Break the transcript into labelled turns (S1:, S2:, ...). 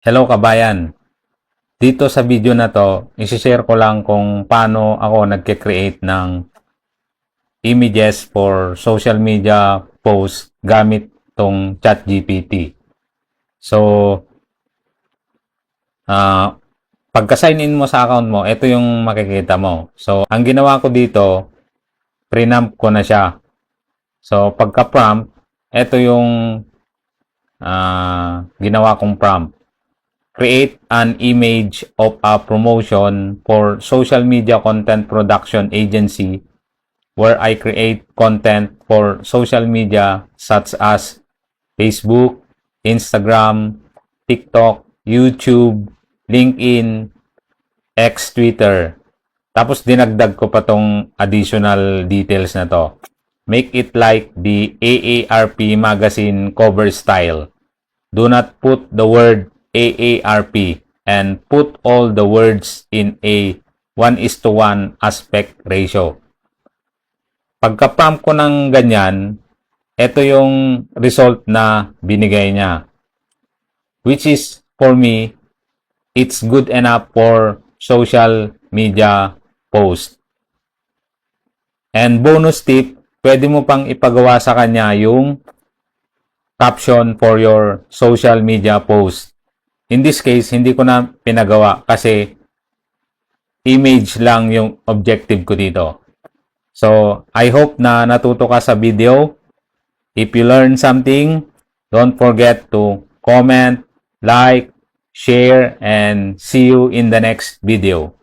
S1: Hello kabayan! Dito sa video na to, isi-share ko lang kung paano ako nagke-create ng images for social media post gamit tong ChatGPT. So, pagka-sign in mo sa account mo, ito yung makikita mo. So, ang ginawa ko dito, prinamp ko na siya. So, pagka-prompt, ito yung ginawa kong prompt. Create an image of a promotion for social media content production agency where I create content for social media such as Facebook, Instagram, TikTok, YouTube, LinkedIn, X, Twitter. Tapos dinagdag ko pa tong additional details na to. Make it like the AARP magazine cover style. Do not put the word AARP and put all the words in a 1:1 aspect ratio. Pagka-prompt ko ng ganyan, ito yung result na binigay niya. Which is, for me, it's good enough for social media post. And bonus tip, pwede mo pang ipagawa sa kanya yung caption for your social media post. In this case, hindi ko na pinagawa kasi image lang yung objective ko dito. So, I hope na natuto ka sa video. If you learn something, don't forget to comment, like, share, and see you in the next video.